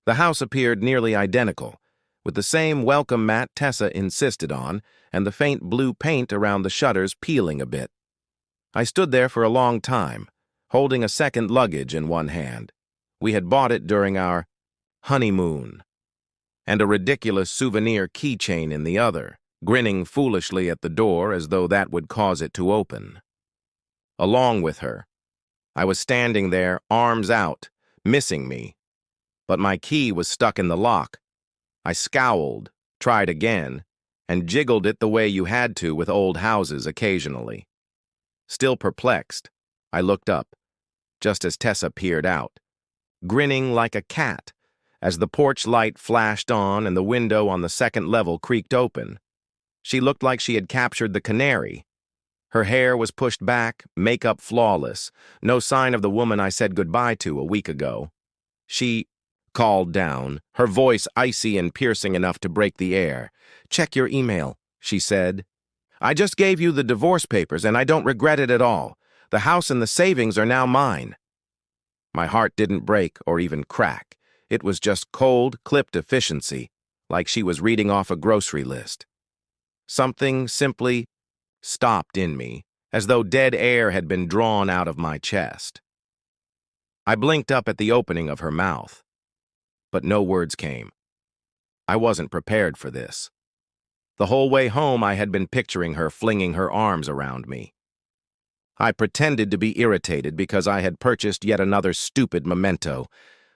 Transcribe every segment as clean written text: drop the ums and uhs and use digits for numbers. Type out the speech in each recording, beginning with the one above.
The house appeared nearly identical, with the same welcome mat Tessa insisted on and the faint blue paint around the shutters peeling a bit. I stood there for a long time, holding a second luggage in one hand. We had bought it during our honeymoon, and a ridiculous souvenir keychain in the other, grinning foolishly at the door as though that would cause it to open. Along with her, I was standing there, arms out, missing me, but my key was stuck in the lock. I scowled, tried again, and jiggled it the way you had to with old houses occasionally. Still perplexed, I looked up, just as Tessa peered out, grinning like a cat, as the porch light flashed on and the window on the second level creaked open. She looked like she had captured the canary. Her hair was pushed back, makeup flawless, no sign of the woman I said goodbye to a week ago. She called down, her voice icy and piercing enough to break the air. "Check your email," she said. "I just gave you the divorce papers, and I don't regret it at all. The house and the savings are now mine." My heart didn't break or even crack. It was just cold, clipped efficiency, like she was reading off a grocery list. Something simply stopped in me, as though dead air had been drawn out of my chest. I blinked up at the opening of her mouth, but no words came. I wasn't prepared for this. The whole way home I had been picturing her flinging her arms around me. I pretended to be irritated because I had purchased yet another stupid memento,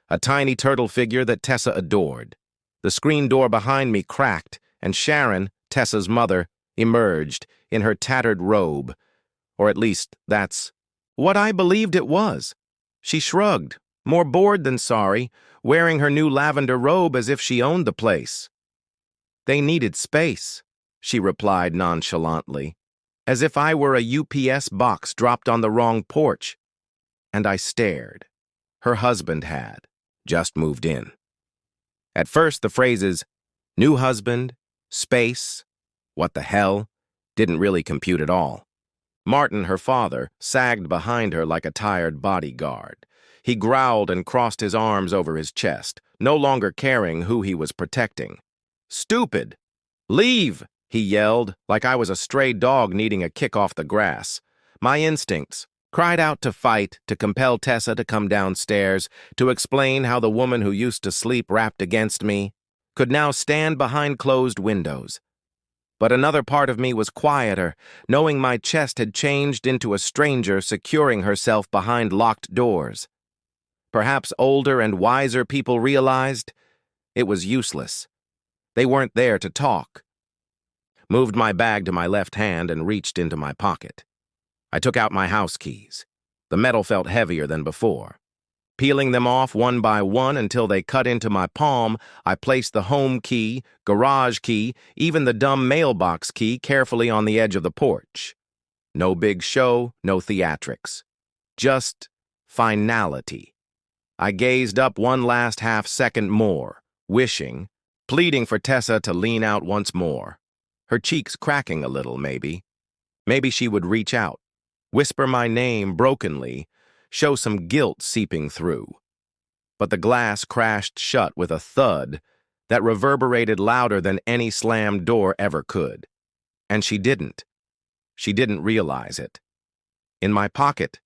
a tiny turtle figure that Tessa adored. The screen door behind me cracked, and Sharon, Tessa's mother, emerged in her tattered robe, or at least that's what I believed it was. She shrugged, more bored than sorry, wearing her new lavender robe as if she owned the place. "They needed space," she replied nonchalantly, as if I were a UPS box dropped on the wrong porch. And I stared. Her husband had just moved in. At first, the phrases, new husband, space, what the hell, didn't really compute at all. Martin, her father, sagged behind her like a tired bodyguard. He growled and crossed his arms over his chest, no longer caring who he was protecting. "Stupid! Leave!" he yelled, like I was a stray dog needing a kick off the grass. My instincts cried out to fight, to compel Tessa to come downstairs, to explain how the woman who used to sleep wrapped against me could now stand behind closed windows. But another part of me was quieter, knowing my chest had changed into a stranger securing herself behind locked doors. Perhaps older and wiser people realized it was useless. They weren't there to talk. Moved my bag to my left hand and reached into my pocket. I took out my house keys. The metal felt heavier than before. Peeling them off one by one until they cut into my palm, I placed the home key, garage key, even the dumb mailbox key carefully on the edge of the porch. No big show, no theatrics. Just finality. I gazed up one last half-second more, wishing, pleading for Tessa to lean out once more. Her cheeks cracking a little, maybe. Maybe she would reach out, whisper my name brokenly, show some guilt seeping through. But the glass crashed shut with a thud that reverberated louder than any slammed door ever could. And she didn't. She didn't realize it. In my pocket,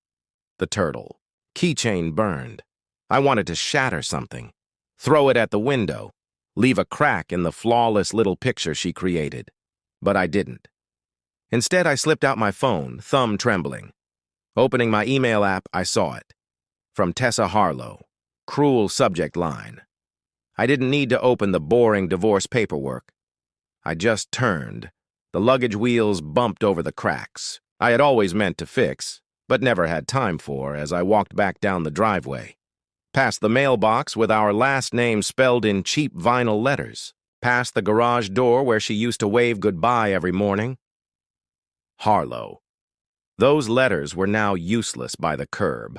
the turtle. Keychain burned. I wanted to shatter something, throw it at the window, leave a crack in the flawless little picture she created. But I didn't. Instead, I slipped out my phone, thumb trembling. Opening my email app, I saw it. From Tessa Harlow. Cruel subject line. I didn't need to open the boring divorce paperwork. I just turned. The luggage wheels bumped over the cracks I had always meant to fix, but never had time for as I walked back down the driveway. Past the mailbox with our last name spelled in cheap vinyl letters. Past the garage door where she used to wave goodbye every morning. Harlow. Those letters were now useless by the curb.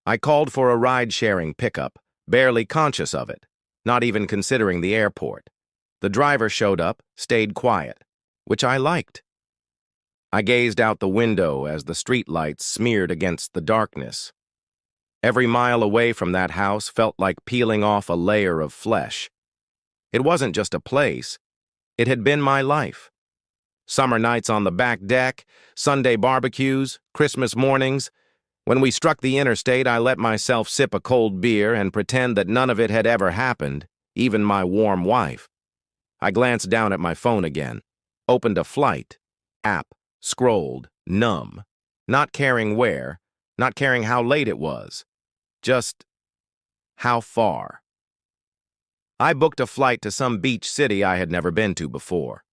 I called for a ride-sharing pickup, barely conscious of it, not even considering the airport. The driver showed up, stayed quiet, which I liked. I gazed out the window as the streetlights smeared against the darkness. Every mile away from that house felt like peeling off a layer of flesh. It wasn't just a place. It had been my life. Summer nights on the back deck, Sunday barbecues, Christmas mornings. When we struck the interstate, I let myself sip a cold beer and pretend that none of it had ever happened, even my warm wife. I glanced down at my phone again, opened a flight app, scrolled, numb, not caring where, not caring how late it was, just how far. I booked a flight to some beach city I had never been to before.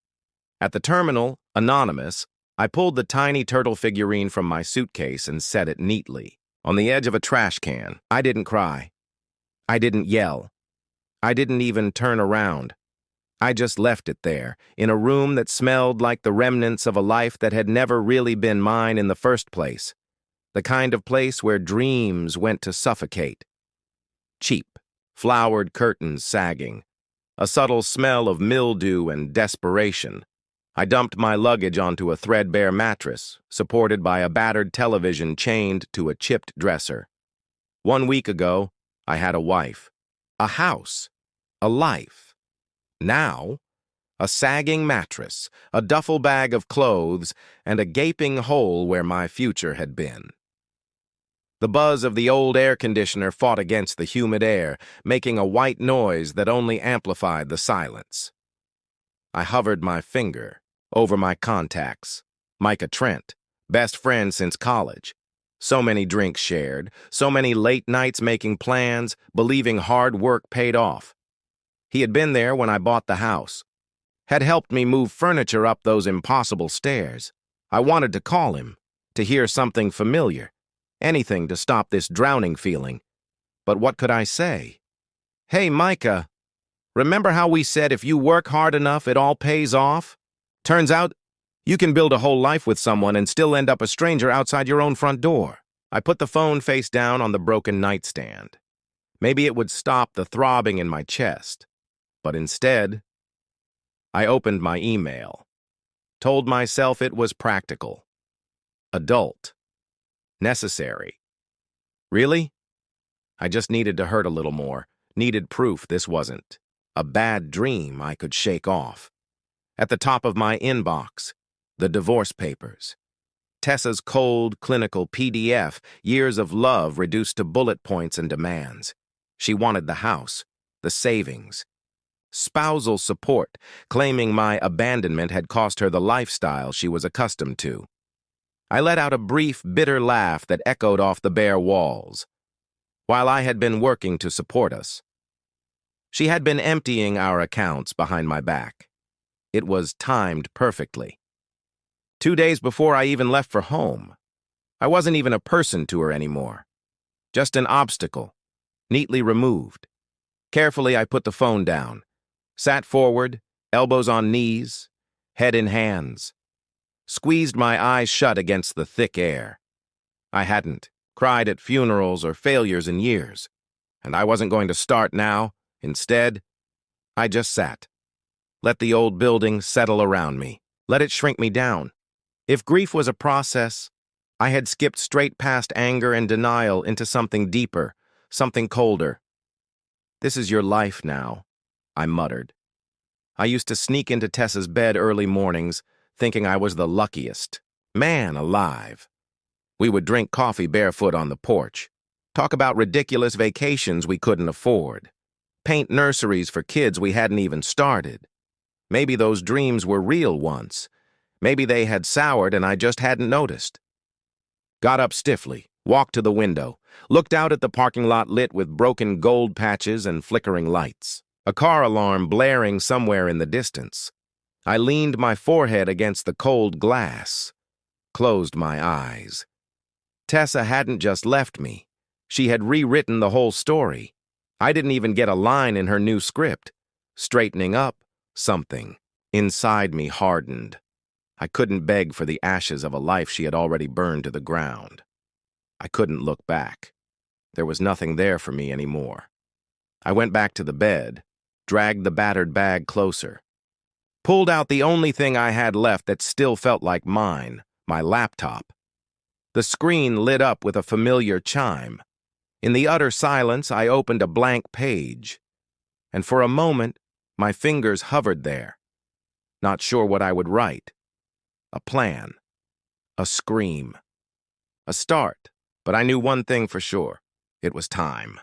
At the terminal, anonymous, I pulled the tiny turtle figurine from my suitcase and set it neatly on the edge of a trash can. I didn't cry. I didn't yell. I didn't even turn around. I just left it there, in a room that smelled like the remnants of a life that had never really been mine in the first place. The kind of place where dreams went to suffocate. Cheap, flowered curtains sagging. A subtle smell of mildew and desperation. I dumped my luggage onto a threadbare mattress, supported by a battered television chained to a chipped dresser. 1 week ago, I had a wife, a house, a life. Now, a sagging mattress, a duffel bag of clothes, and a gaping hole where my future had been. The buzz of the old air conditioner fought against the humid air, making a white noise that only amplified the silence. I hovered my finger over my contacts. Micah Trent, best friend since college. So many drinks shared, so many late nights making plans, believing hard work paid off. He had been there when I bought the house, had helped me move furniture up those impossible stairs. I wanted to call him, to hear something familiar, anything to stop this drowning feeling. But what could I say? Hey, Micah, remember how we said if you work hard enough, it all pays off? Turns out, you can build a whole life with someone and still end up a stranger outside your own front door. I put the phone face down on the broken nightstand. Maybe it would stop the throbbing in my chest. But instead, I opened my email. Told myself it was practical. Adult. Necessary. Really? I just needed to hurt a little more. Needed proof this wasn't a bad dream I could shake off. At the top of my inbox, the divorce papers. Tessa's cold, clinical PDF, years of love reduced to bullet points and demands. She wanted the house, the savings. Spousal support, claiming my abandonment had cost her the lifestyle she was accustomed to. I let out a brief, bitter laugh that echoed off the bare walls. While I had been working to support us, she had been emptying our accounts behind my back. It was timed perfectly. 2 days before I even left for home, I wasn't even a person to her anymore. Just an obstacle, neatly removed. Carefully, I put the phone down, sat forward, elbows on knees, head in hands, squeezed my eyes shut against the thick air. I hadn't cried at funerals or failures in years, and I wasn't going to start now. Instead, I just sat. Let the old building settle around me. Let it shrink me down. If grief was a process, I had skipped straight past anger and denial into something deeper, something colder. This is your life now, I muttered. I used to sneak into Tessa's bed early mornings, thinking I was the luckiest man alive. We would drink coffee barefoot on the porch, talk about ridiculous vacations we couldn't afford, paint nurseries for kids we hadn't even started. Maybe those dreams were real once. Maybe they had soured and I just hadn't noticed. Got up stiffly, walked to the window, looked out at the parking lot lit with broken gold patches and flickering lights. A car alarm blaring somewhere in the distance. I leaned my forehead against the cold glass, closed my eyes. Tessa hadn't just left me. She had rewritten the whole story. I didn't even get a line in her new script. Straightening up, something inside me hardened. I couldn't beg for the ashes of a life she had already burned to the ground. I couldn't look back. There was nothing there for me anymore. I went back to the bed, dragged the battered bag closer, pulled out the only thing I had left that still felt like mine, my laptop. The screen lit up with a familiar chime. In the utter silence, I opened a blank page, and for a moment, my fingers hovered there, not sure what I would write. A plan. A scream. A start. But I knew one thing for sure. It was time.